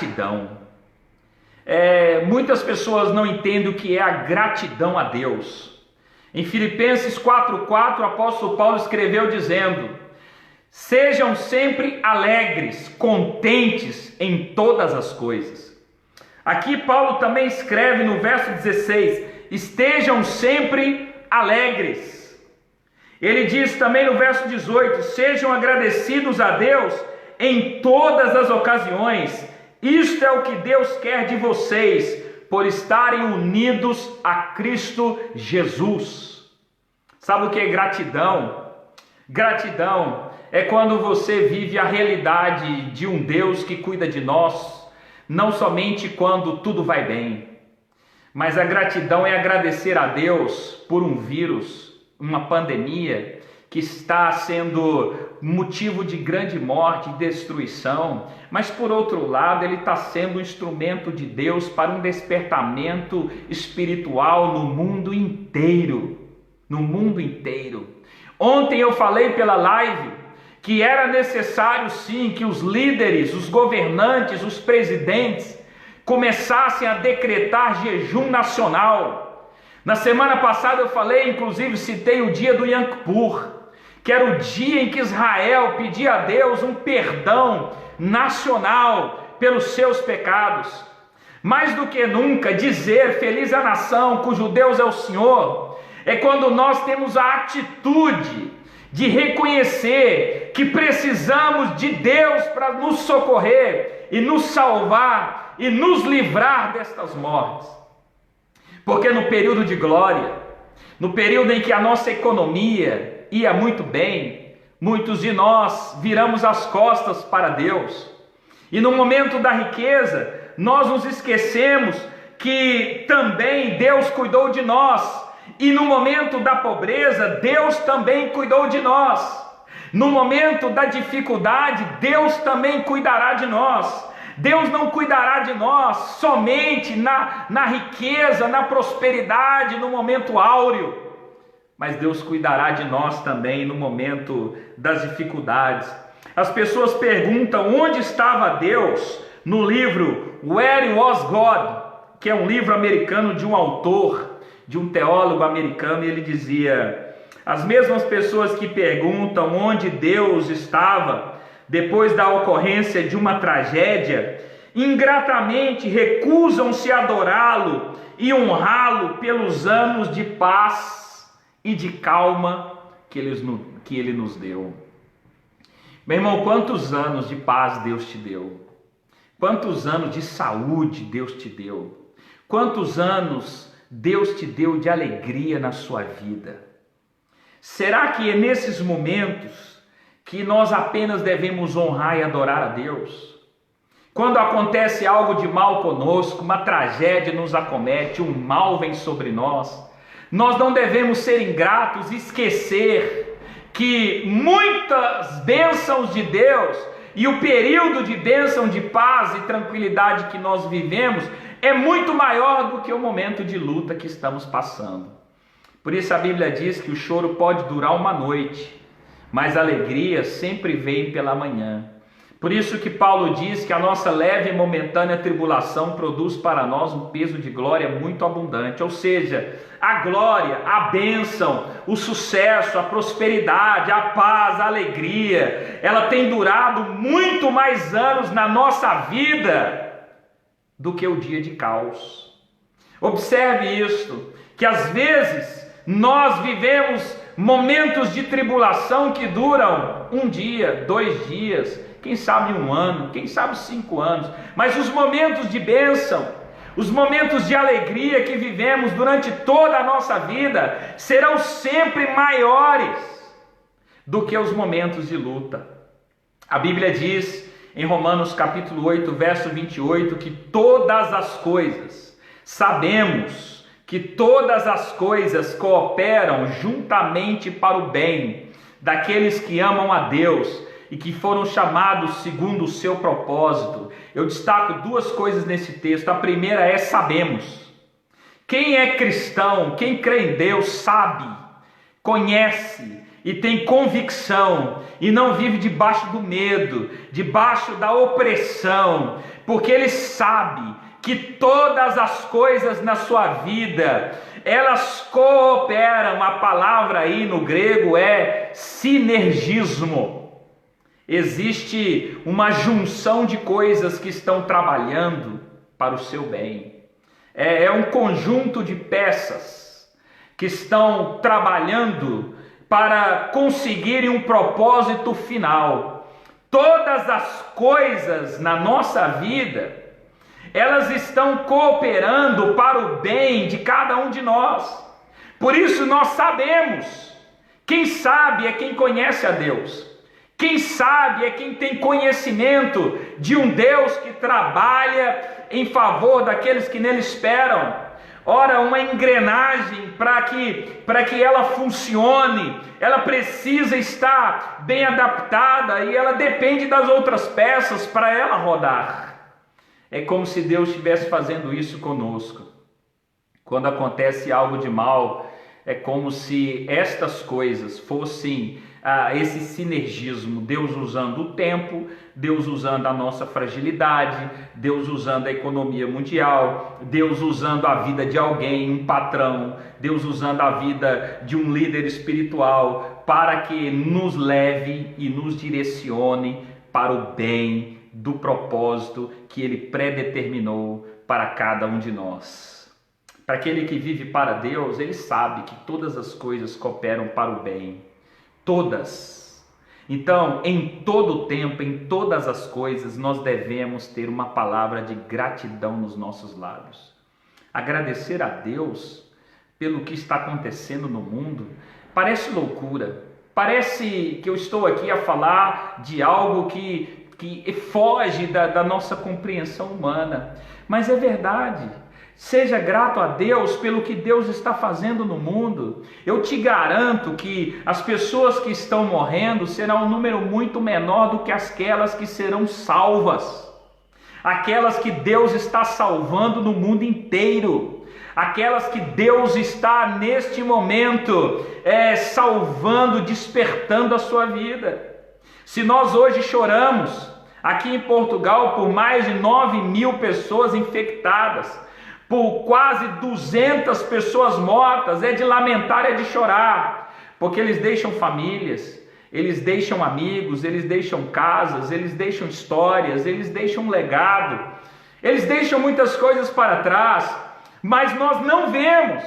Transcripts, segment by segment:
gratidão. Muitas pessoas não entendem o que é a gratidão a Deus. Em Filipenses 4:4, o apóstolo Paulo escreveu dizendo: sejam sempre alegres, contentes em todas as coisas. Aqui Paulo também escreve no verso 16: estejam sempre alegres. Ele diz também no verso 18: sejam agradecidos a Deus em todas as ocasiões. Isto é o que Deus quer de vocês, por estarem unidos a Cristo Jesus. Sabe o que é gratidão? Gratidão é quando você vive a realidade de um Deus que cuida de nós, não somente quando tudo vai bem, mas a gratidão é agradecer a Deus por um vírus, uma pandemia que está sendo motivo de grande morte e destruição, mas por outro lado ele está sendo um instrumento de Deus para um despertamento espiritual no mundo inteiro. No mundo inteiro. Ontem eu falei pela live que era necessário sim que os líderes, os governantes, os presidentes começassem a decretar jejum nacional. Na semana passada eu falei, inclusive citei o dia do Yom Kippur, que era o dia em que Israel pedia a Deus um perdão nacional pelos seus pecados. Mais do que nunca, dizer feliz a nação cujo Deus é o Senhor, é quando nós temos a atitude de reconhecer que precisamos de Deus para nos socorrer e nos salvar e nos livrar destas mortes. Porque no período de glória, no período em que a nossa economia ia muito bem, muitos de nós viramos as costas para Deus. E no momento da riqueza, nós nos esquecemos que também Deus cuidou de nós. E no momento da pobreza, Deus também cuidou de nós. No momento da dificuldade, Deus também cuidará de nós. Deus não cuidará de nós somente na riqueza, na prosperidade, no momento áureo, mas Deus cuidará de nós também no momento das dificuldades. As pessoas perguntam onde estava Deus no livro Where Was God, que é um livro americano de um autor, de um teólogo americano, e ele dizia: as mesmas pessoas que perguntam onde Deus estava depois da ocorrência de uma tragédia, ingratamente recusam-se a adorá-lo e honrá-lo pelos anos de paz e de calma que ele nos deu. Meu irmão, quantos anos de paz Deus te deu? Quantos anos de saúde Deus te deu? Quantos anos Deus te deu de alegria na sua vida? Será que é nesses momentos que nós apenas devemos honrar e adorar a Deus? Quando acontece algo de mal conosco, uma tragédia nos acomete, um mal vem sobre nós, nós não devemos ser ingratos e esquecer que muitas bênçãos de Deus e o período de bênção, de paz e tranquilidade que nós vivemos é muito maior do que o momento de luta que estamos passando. Por isso a Bíblia diz que o choro pode durar uma noite, mas a alegria sempre vem pela manhã. Por isso que Paulo diz que a nossa leve e momentânea tribulação produz para nós um peso de glória muito abundante. Ou seja, a glória, a bênção, o sucesso, a prosperidade, a paz, a alegria, ela tem durado muito mais anos na nossa vida do que o dia de caos. Observe isto, que às vezes nós vivemos momentos de tribulação que duram um dia, 2 dias, quem sabe 1 ano, quem sabe 5 anos, mas os momentos de bênção, os momentos de alegria que vivemos durante toda a nossa vida serão sempre maiores do que os momentos de luta. A Bíblia diz em Romanos capítulo 8, verso 28, que todas as coisas, sabemos que todas as coisas cooperam juntamente para o bem daqueles que amam a Deus e que foram chamados segundo o seu propósito. Eu destaco 2 coisas nesse texto. A primeira é sabemos. Quem é cristão, quem crê em Deus, sabe, conhece e tem convicção, e não vive debaixo do medo, debaixo da opressão, porque ele sabe que todas as coisas na sua vida, elas cooperam. A palavra aí no grego é sinergismo. Existe uma junção de coisas que estão trabalhando para o seu bem. É um conjunto de peças que estão trabalhando para conseguirem um propósito final. Todas as coisas na nossa vida, elas estão cooperando para o bem de cada um de nós. Por isso nós sabemos, quem sabe é quem conhece a Deus. Quem sabe é quem tem conhecimento de um Deus que trabalha em favor daqueles que nele esperam. Ora, uma engrenagem para que ela funcione, ela precisa estar bem adaptada e ela depende das outras peças para ela rodar. É como se Deus estivesse fazendo isso conosco. Quando acontece algo de mal, é como se estas coisas fossem esse sinergismo, Deus usando o tempo, Deus usando a nossa fragilidade, Deus usando a economia mundial, Deus usando a vida de alguém, um patrão, Deus usando a vida de um líder espiritual, para que nos leve e nos direcione para o bem do propósito que Ele predeterminou para cada um de nós. Para aquele que vive para Deus, ele sabe que todas as coisas cooperam para o bem. Todas. Então, em todo o tempo, em todas as coisas, nós devemos ter uma palavra de gratidão nos nossos lábios. Agradecer a Deus pelo que está acontecendo no mundo parece loucura. Parece que eu estou aqui a falar de algo que foge da nossa compreensão humana. Mas é verdade. Seja grato a Deus pelo que Deus está fazendo no mundo. Eu te garanto que as pessoas que estão morrendo serão um número muito menor do que aquelas que serão salvas. Aquelas que Deus está salvando no mundo inteiro. Aquelas que Deus está neste momento salvando, despertando a sua vida. Se nós hoje choramos aqui em Portugal por mais de 9.000 pessoas infectadas, por quase 200 pessoas mortas, é de lamentar, é de chorar, porque eles deixam famílias, eles deixam amigos, eles deixam casas, eles deixam histórias, eles deixam um legado, eles deixam muitas coisas para trás, mas nós não vemos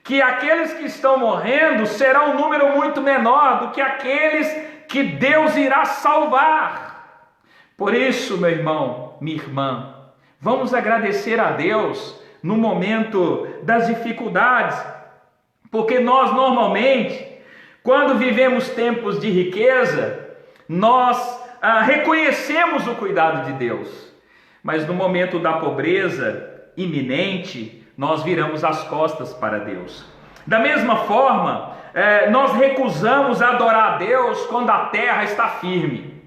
que aqueles que estão morrendo serão um número muito menor do que aqueles que Deus irá salvar. Por isso, meu irmão, minha irmã, vamos agradecer a Deus no momento das dificuldades, porque nós normalmente, quando vivemos tempos de riqueza, nós reconhecemos o cuidado de Deus, mas no momento da pobreza iminente, nós viramos as costas para Deus. Da mesma forma, nós recusamos adorar a Deus quando a terra está firme,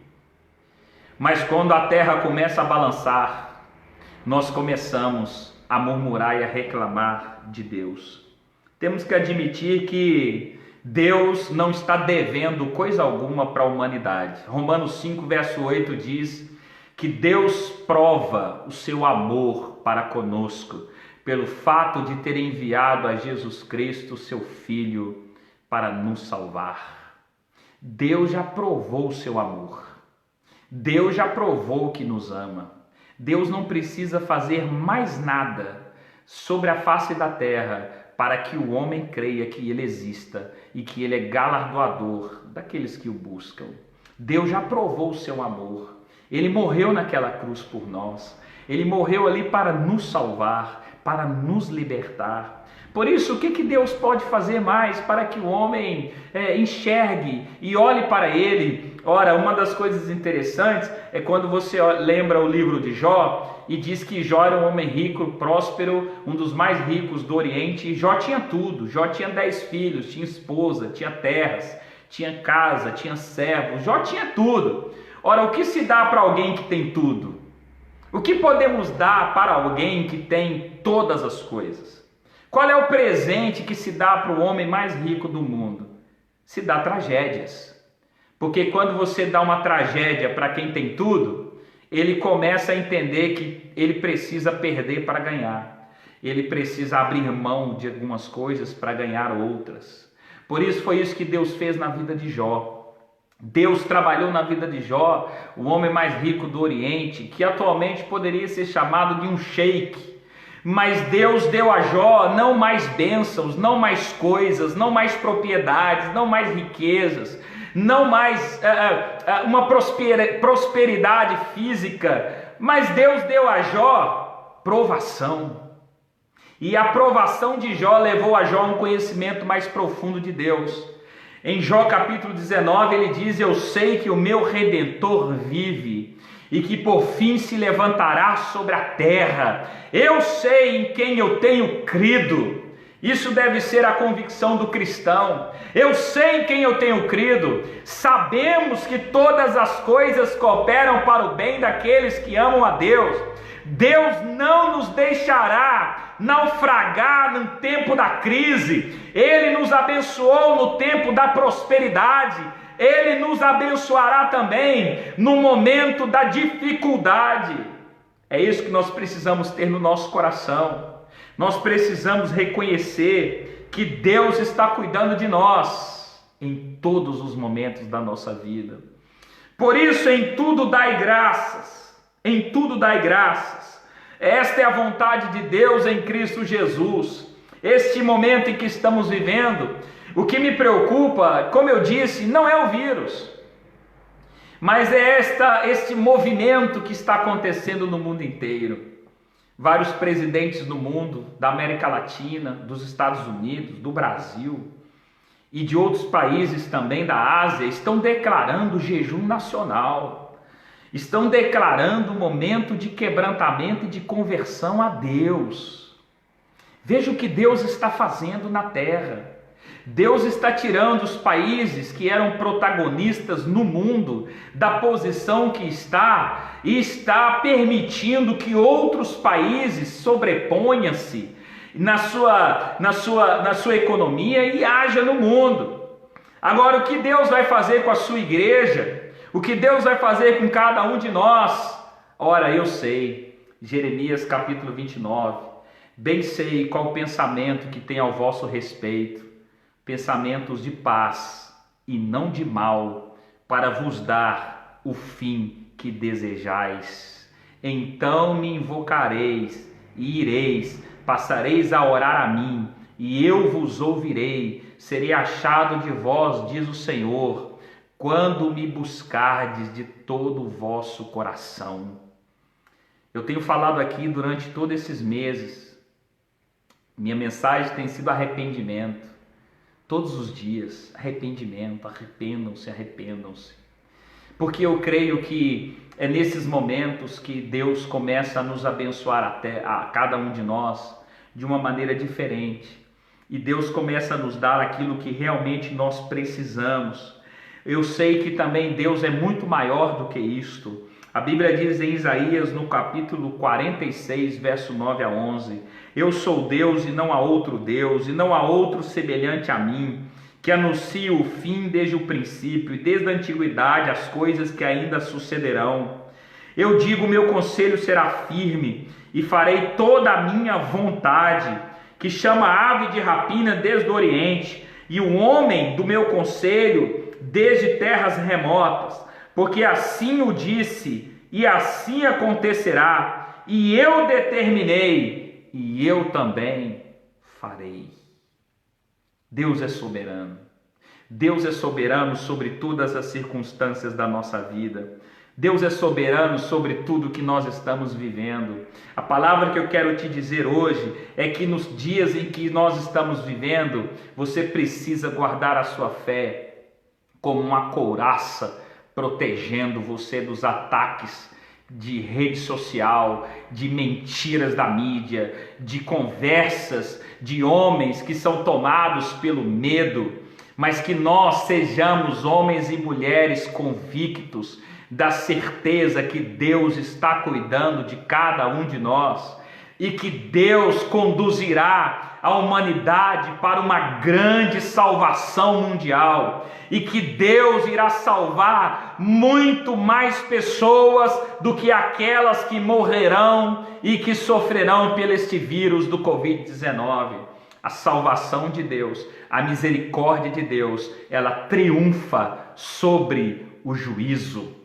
mas quando a terra começa a balançar, nós começamos a murmurar e a reclamar de Deus. Temos que admitir que Deus não está devendo coisa alguma para a humanidade. Romanos 5, verso 8 diz que Deus prova o seu amor para conosco pelo fato de ter enviado a Jesus Cristo, seu Filho, para nos salvar. Deus já provou o seu amor. Deus já provou que nos ama. Deus não precisa fazer mais nada sobre a face da terra para que o homem creia que ele exista e que ele é galardoador daqueles que o buscam. Deus já provou o seu amor. Ele morreu naquela cruz por nós. Ele morreu ali para nos salvar, para nos libertar. Por isso, o que Deus pode fazer mais para que o homem enxergue e olhe para ele? Ora, uma das coisas interessantes é quando você lembra o livro de Jó e diz que Jó era um homem rico, próspero, um dos mais ricos do Oriente. E Jó tinha tudo. Jó tinha 10 filhos, tinha esposa, tinha terras, tinha casa, tinha servos. Jó tinha tudo. Ora, o que se dá para alguém que tem tudo? O que podemos dar para alguém que tem todas as coisas? Qual é o presente que se dá para o homem mais rico do mundo? se dá tragédias. Porque quando você dá uma tragédia para quem tem tudo, ele começa a entender que ele precisa perder para ganhar. Ele precisa abrir mão de algumas coisas para ganhar outras. Por isso foi isso que Deus fez na vida de Jó. Deus trabalhou na vida de Jó, o homem mais rico do Oriente, que atualmente poderia ser chamado de um sheik. Mas Deus deu a Jó não mais bênçãos, não mais coisas, não mais propriedades, não mais riquezas, não mais uma prosperidade física, mas Deus deu a Jó provação. E a provação de Jó levou a Jó a um conhecimento mais profundo de Deus. Em Jó capítulo 19 ele diz: eu sei que o meu Redentor vive e que por fim se levantará sobre a terra. Eu sei em quem eu tenho crido. Isso deve ser a convicção do cristão. Eu sei em quem eu tenho crido. Sabemos que todas as coisas cooperam para o bem daqueles que amam a Deus. Deus não nos deixará naufragar no tempo da crise. Ele nos abençoou no tempo da prosperidade. Ele nos abençoará também no momento da dificuldade. É isso que nós precisamos ter no nosso coração. Nós precisamos reconhecer que Deus está cuidando de nós em todos os momentos da nossa vida. Por isso, em tudo dai graças. Em tudo dai graças. Esta é a vontade de Deus em Cristo Jesus. Este momento em que estamos vivendo, o que me preocupa, como eu disse, não é o vírus, mas é este movimento que está acontecendo no mundo inteiro. Vários presidentes do mundo, da América Latina, dos Estados Unidos, do Brasil e de outros países também da Ásia, estão declarando jejum nacional. Estão declarando um momento de quebrantamento e de conversão a Deus. Veja o que Deus está fazendo na terra. Deus está tirando os países que eram protagonistas no mundo da posição que está e está permitindo que outros países sobreponham-se na sua economia e haja no mundo. Agora, o que Deus vai fazer com a sua igreja? O que Deus vai fazer com cada um de nós? Ora, eu sei. Jeremias capítulo 29. Bem sei qual o pensamento que tem ao vosso respeito. Pensamentos de paz e não de mal, para vos dar o fim que desejais. Então me invocareis e ireis, passareis a orar a mim, e eu vos ouvirei. Serei achado de vós, diz o Senhor, quando me buscardes de todo o vosso coração. Eu tenho falado aqui durante todos esses meses, minha mensagem tem sido arrependimento, todos os dias, arrependimento, arrependam-se, arrependam-se, porque eu creio que é nesses momentos que Deus começa a nos abençoar a cada um de nós de uma maneira diferente, e Deus começa a nos dar aquilo que realmente nós precisamos. Eu sei que também Deus é muito maior do que isto. A Bíblia diz em Isaías, no capítulo 46, verso 9 a 11: eu sou Deus e não há outro Deus, e não há outro semelhante a mim, que anuncio o fim desde o princípio e desde a antiguidade as coisas que ainda sucederão. Eu digo, meu conselho será firme, e farei toda a minha vontade, que chama a ave de rapina desde o Oriente, e o homem do meu conselho desde terras remotas, porque assim o disse, e assim acontecerá, e eu determinei, e eu também farei. Deus é soberano. Deus é soberano sobre todas as circunstâncias da nossa vida. Deus é soberano sobre tudo que nós estamos vivendo. A palavra que eu quero te dizer hoje é que nos dias em que nós estamos vivendo, você precisa guardar a sua fé como uma couraça, protegendo você dos ataques de rede social, de mentiras da mídia, de conversas de homens que são tomados pelo medo, mas que nós sejamos homens e mulheres convictos da certeza que Deus está cuidando de cada um de nós e que Deus conduzirá a humanidade para uma grande salvação mundial, e que Deus irá salvar muito mais pessoas do que aquelas que morrerão e que sofrerão pelo este vírus do Covid-19. A salvação de Deus, a misericórdia de Deus, ela triunfa sobre o juízo.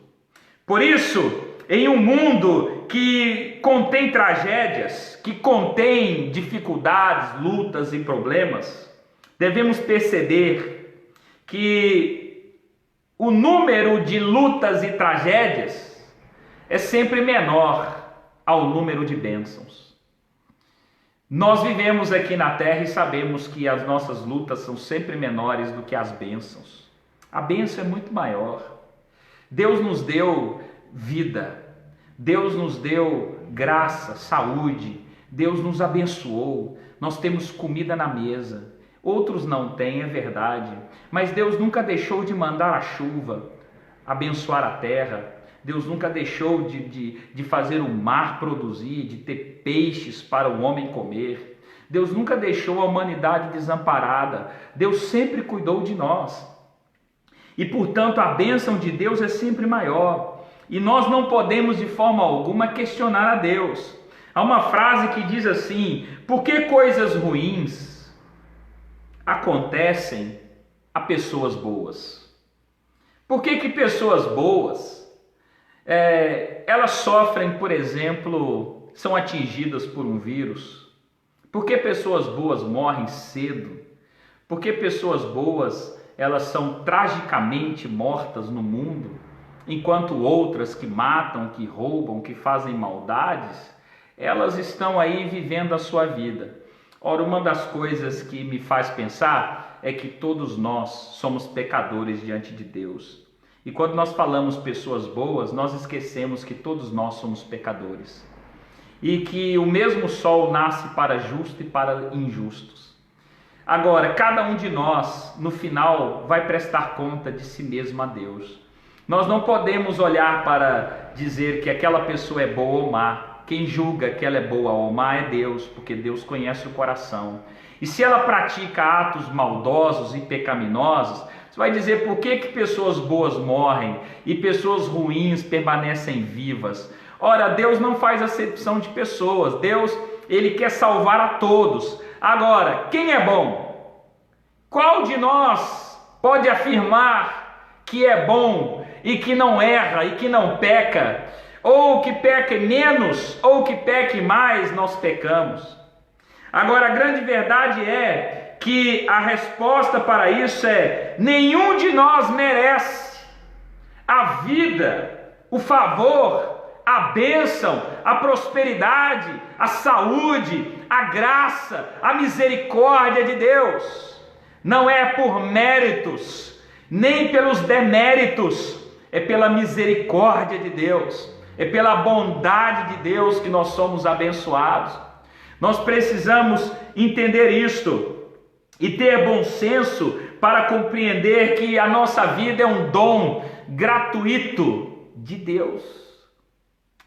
Por isso, em um mundo que contém tragédias, que contém dificuldades, lutas e problemas, devemos perceber que o número de lutas e tragédias é sempre menor ao número de bênçãos. Nós vivemos aqui na terra e sabemos que as nossas lutas são sempre menores do que as bênçãos. A bênção é muito maior. Deus nos deu vida, Deus nos deu graça, saúde, Deus nos abençoou, nós temos comida na mesa. Outros não têm, é verdade, mas Deus nunca deixou de mandar a chuva, abençoar a terra. Deus nunca deixou de fazer o mar produzir, de ter peixes para o homem comer. Deus nunca deixou a humanidade desamparada. Deus sempre cuidou de nós. E, portanto, a bênção de Deus é sempre maior. E nós não podemos, de forma alguma, questionar a Deus. Há uma frase que diz assim: por que coisas ruins acontecem a pessoas boas? Por que pessoas boas elas sofrem, por exemplo, são atingidas por um vírus? Por que pessoas boas morrem cedo? Por que pessoas boas elas são tragicamente mortas no mundo, enquanto outras que matam, que roubam, que fazem maldades, elas estão aí vivendo a sua vida? Ora, uma das coisas que me faz pensar é que todos nós somos pecadores diante de Deus. E quando nós falamos pessoas boas, nós esquecemos que todos nós somos pecadores. E que o mesmo sol nasce para justos e para injustos. Agora, cada um de nós, no final, vai prestar conta de si mesmo a Deus. Nós não podemos olhar para dizer que aquela pessoa é boa ou má. Quem julga que ela é boa ou má é Deus, porque Deus conhece o coração. E se ela pratica atos maldosos e pecaminosos, você vai dizer por que pessoas boas morrem e pessoas ruins permanecem vivas? Ora, Deus não faz acepção de pessoas. Deus, Ele quer salvar a todos. Agora, quem é bom? Qual de nós pode afirmar que é bom e que não erra e que não peca? Ou que peque menos, ou que peque mais, nós pecamos. Agora, a grande verdade é que a resposta para isso é: nenhum de nós merece a vida, o favor, a bênção, a prosperidade, a saúde, a graça, a misericórdia de Deus. Não é por méritos, nem pelos deméritos, é pela misericórdia de Deus. É pela bondade de Deus que nós somos abençoados. Nós precisamos entender isto e ter bom senso para compreender que a nossa vida é um dom gratuito de Deus.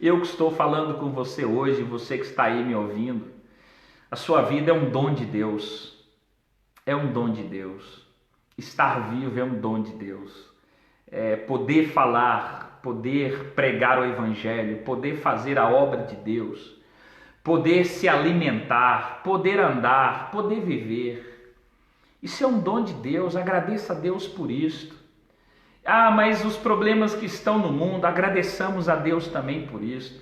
Eu que estou falando com você hoje, você que está aí me ouvindo, a sua vida é um dom de Deus. É um dom de Deus. Estar vivo é um dom de Deus. Poder falar, poder pregar o Evangelho, poder fazer a obra de Deus, poder se alimentar, poder andar, poder viver. Isso é um dom de Deus, agradeça a Deus por isto. Mas os problemas que estão no mundo, agradeçamos a Deus também por isto.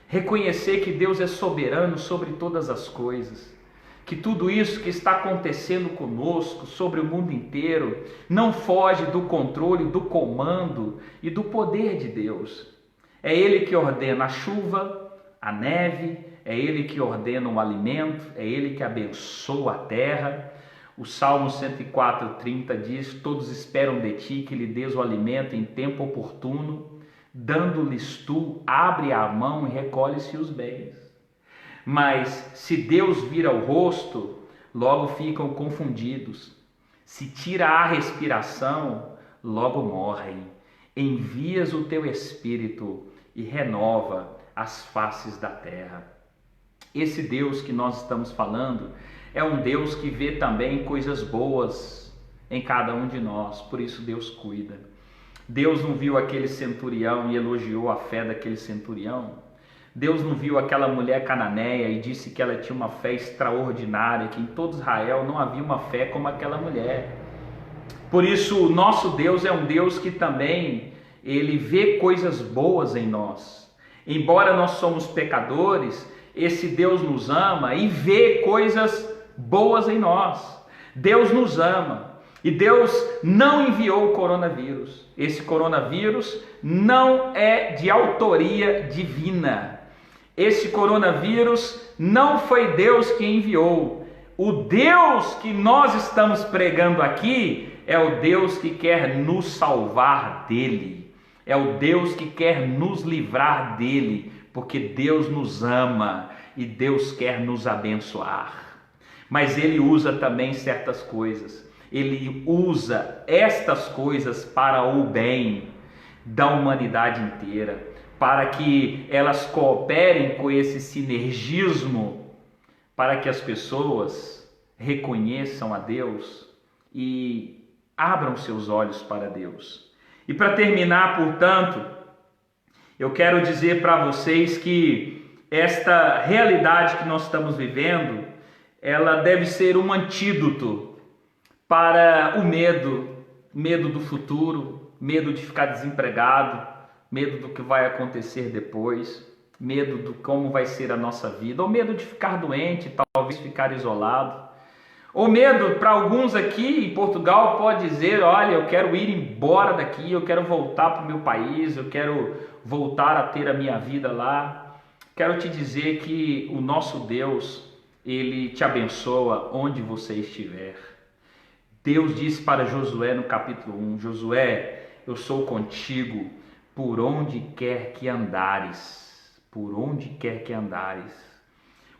Reconhecer que Deus é soberano sobre todas as coisas. Que tudo isso que está acontecendo conosco, sobre o mundo inteiro, não foge do controle, do comando e do poder de Deus. É Ele que ordena a chuva, a neve, é Ele que ordena o alimento, é Ele que abençoa a terra. O Salmo 104:30 diz: todos esperam de ti que lhe dês o alimento em tempo oportuno, dando-lhes tu, abre a mão e recolhe-se os bens. Mas se Deus vira o rosto, logo ficam confundidos. Se tira a respiração, logo morrem. Envias o teu Espírito e renova as faces da terra. Esse Deus que nós estamos falando é um Deus que vê também coisas boas em cada um de nós, por isso Deus cuida. Deus não viu aquele centurião e elogiou a fé daquele centurião. Deus não viu aquela mulher cananeia e disse que ela tinha uma fé extraordinária, que em todo Israel não havia uma fé como aquela mulher. Por isso, o nosso Deus é um Deus que também, ele vê coisas boas em nós. Embora nós somos pecadores, esse Deus nos ama e vê coisas boas em nós. Deus nos ama. E Deus não enviou o coronavírus. Esse coronavírus não é de autoria divina. Esse coronavírus não foi Deus que enviou. O Deus que nós estamos pregando aqui é o Deus que quer nos salvar dele. É o Deus que quer nos livrar dele, porque Deus nos ama e Deus quer nos abençoar. Mas ele usa também certas coisas. Ele usa estas coisas para o bem da humanidade inteira, para que elas cooperem com esse sinergismo, para que as pessoas reconheçam a Deus e abram seus olhos para Deus. E para terminar, portanto, eu quero dizer para vocês que esta realidade que nós estamos vivendo, ela deve ser um antídoto para o medo do futuro, medo de ficar desempregado, medo do que vai acontecer depois, medo de como vai ser a nossa vida, ou medo de ficar doente, talvez ficar isolado, ou medo, para alguns aqui em Portugal, pode dizer, olha, eu quero ir embora daqui, eu quero voltar para o meu país, eu quero voltar a ter a minha vida lá. Quero te dizer que o nosso Deus, ele te abençoa onde você estiver. Deus disse para Josué no capítulo 1, Josué, eu sou contigo por onde quer que andares, por onde quer que andares.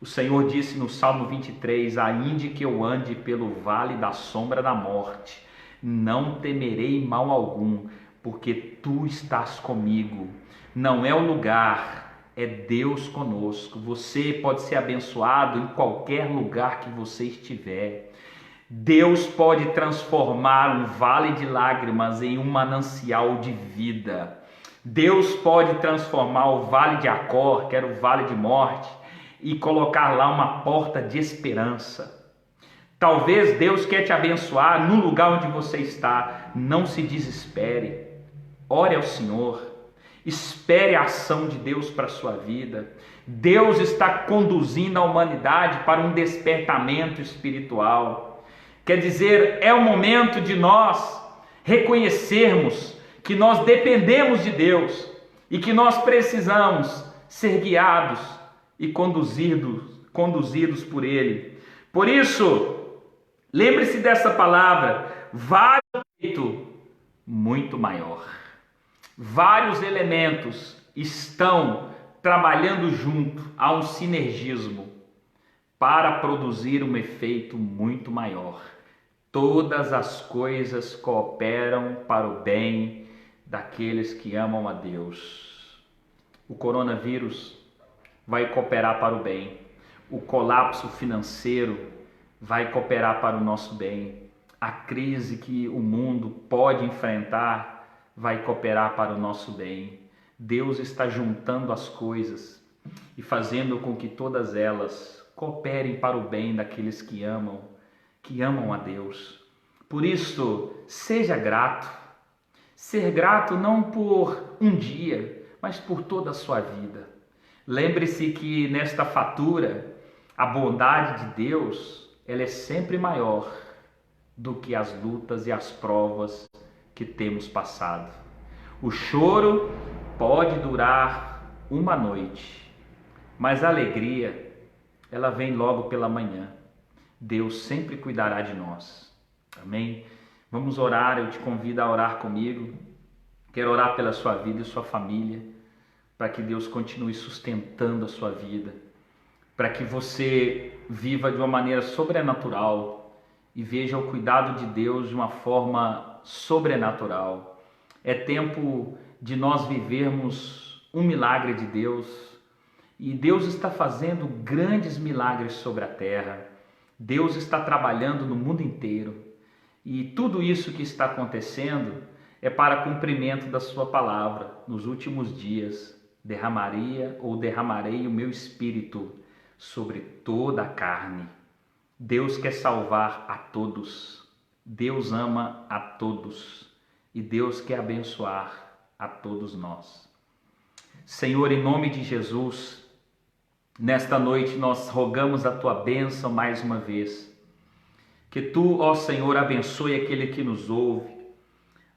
O Senhor disse no Salmo 23, ainda que eu ande pelo vale da sombra da morte, não temerei mal algum, porque tu estás comigo. Não é o lugar, é Deus conosco. Você pode ser abençoado em qualquer lugar que você estiver. Deus pode transformar um vale de lágrimas em um manancial de vida. Deus pode transformar o vale de Acor, que era o vale de morte, e colocar lá uma porta de esperança. Talvez Deus quer te abençoar no lugar onde você está. Não se desespere. Ore ao Senhor. Espere a ação de Deus para a sua vida. Deus está conduzindo a humanidade para um despertamento espiritual. Quer dizer, é o momento de nós reconhecermos que nós dependemos de Deus e que nós precisamos ser guiados e conduzidos por Ele. Por isso, lembre-se dessa palavra, vale um feito muito maior. Vários elementos estão trabalhando junto a um sinergismo para produzir um efeito muito maior. Todas as coisas cooperam para o bem daqueles que amam a Deus. O coronavírus vai cooperar para o bem. O colapso financeiro vai cooperar para o nosso bem. A crise que o mundo pode enfrentar vai cooperar para o nosso bem. Deus está juntando as coisas e fazendo com que todas elas cooperem para o bem daqueles que amam a Deus. Por isso, seja grato. Ser grato não por um dia, mas por toda a sua vida. Lembre-se que nesta fatura, a bondade de Deus, ela é sempre maior do que as lutas e as provas que temos passado. O choro pode durar uma noite, mas a alegria, ela vem logo pela manhã. Deus sempre cuidará de nós. Amém? Vamos orar, eu te convido a orar comigo. Quero orar pela sua vida e sua família, para que Deus continue sustentando a sua vida, para que você viva de uma maneira sobrenatural e veja o cuidado de Deus de uma forma sobrenatural. É tempo de nós vivermos um milagre de Deus. E Deus está fazendo grandes milagres sobre a terra. Deus está trabalhando no mundo inteiro. E tudo isso que está acontecendo é para cumprimento da sua palavra. Nos últimos dias derramarei o meu espírito sobre toda a carne. Deus quer salvar a todos. Deus ama a todos. E Deus quer abençoar a todos nós. Senhor, em nome de Jesus, nesta noite nós rogamos a tua bênção mais uma vez. Que tu, ó Senhor, abençoe aquele que nos ouve.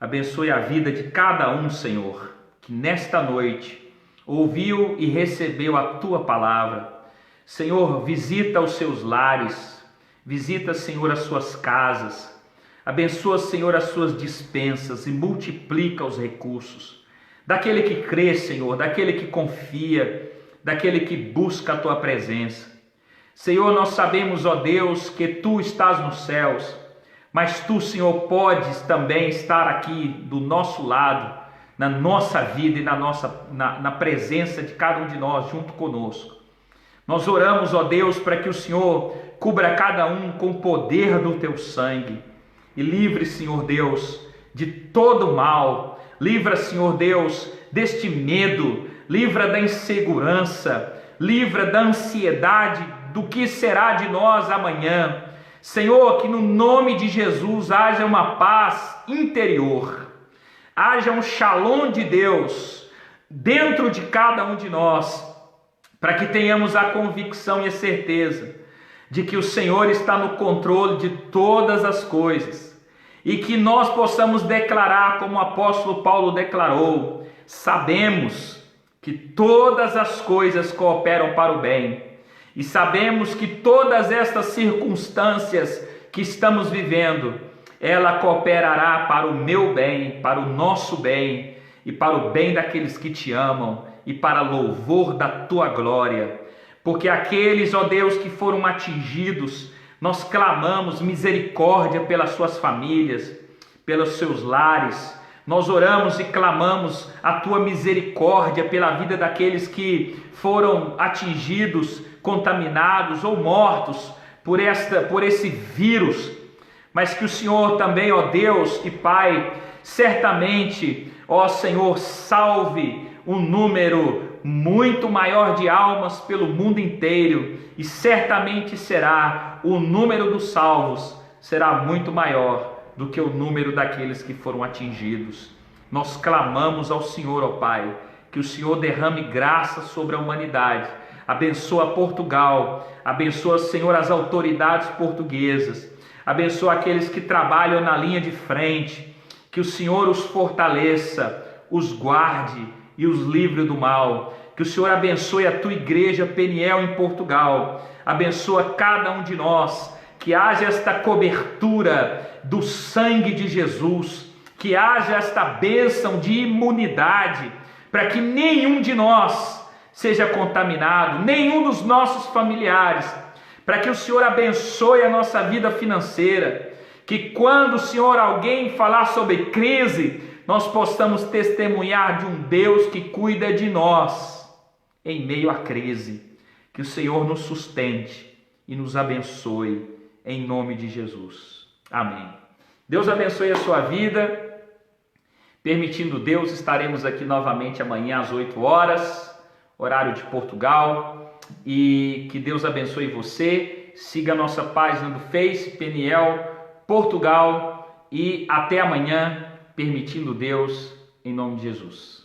Abençoe a vida de cada um, Senhor, que nesta noite ouviu e recebeu a tua palavra. Senhor, visita os seus lares, visita, Senhor, as suas casas. Abençoa, Senhor, as suas despensas e multiplica os recursos. Daquele que crê, Senhor, daquele que confia, daquele que busca a tua presença. Senhor, nós sabemos, ó Deus, que tu estás nos céus, mas tu, Senhor, podes também estar aqui do nosso lado, na nossa vida e na presença de cada um de nós, junto conosco. Nós oramos, ó Deus, para que o Senhor cubra cada um com o poder do teu sangue e livre, Senhor Deus, de todo mal. Livra, Senhor Deus, deste medo, livra da insegurança, livra da ansiedade do que será de nós amanhã. Senhor, que no nome de Jesus haja uma paz interior, haja um shalom de Deus dentro de cada um de nós, para que tenhamos a convicção e a certeza de que o Senhor está no controle de todas as coisas e que nós possamos declarar, como o apóstolo Paulo declarou: sabemos que todas as coisas cooperam para o bem. E sabemos que todas estas circunstâncias que estamos vivendo, ela cooperará para o meu bem, para o nosso bem e para o bem daqueles que te amam e para louvor da tua glória. Porque aqueles, ó Deus, que foram atingidos, nós clamamos misericórdia pelas suas famílias, pelos seus lares. Nós oramos e clamamos a tua misericórdia pela vida daqueles que foram atingidos, contaminados ou mortos por esse vírus, mas que o Senhor também, ó Deus e Pai, certamente, ó Senhor, salve um número muito maior de almas pelo mundo inteiro, e certamente será o número dos salvos será muito maior do que o número daqueles que foram atingidos. Nós clamamos ao Senhor, ó Pai, que o Senhor derrame graça sobre a humanidade. Abençoa Portugal, abençoa, Senhor, as autoridades portuguesas, abençoa aqueles que trabalham na linha de frente, que o Senhor os fortaleça, os guarde e os livre do mal. Que o Senhor abençoe a tua igreja Peniel em Portugal, abençoa cada um de nós, que haja esta cobertura do sangue de Jesus, que haja esta bênção de imunidade, para que nenhum de nós seja contaminado, nenhum dos nossos familiares, para que o Senhor abençoe a nossa vida financeira, que quando, Senhor, alguém falar sobre crise, nós possamos testemunhar de um Deus que cuida de nós em meio à crise. Que o Senhor nos sustente e nos abençoe em nome de Jesus. Amém. Deus abençoe a sua vida. Permitindo Deus, estaremos aqui novamente amanhã às 8 horas, horário de Portugal. E que Deus abençoe você. Siga a nossa página do Face, Peniel Portugal. E até amanhã, permitindo Deus, em nome de Jesus.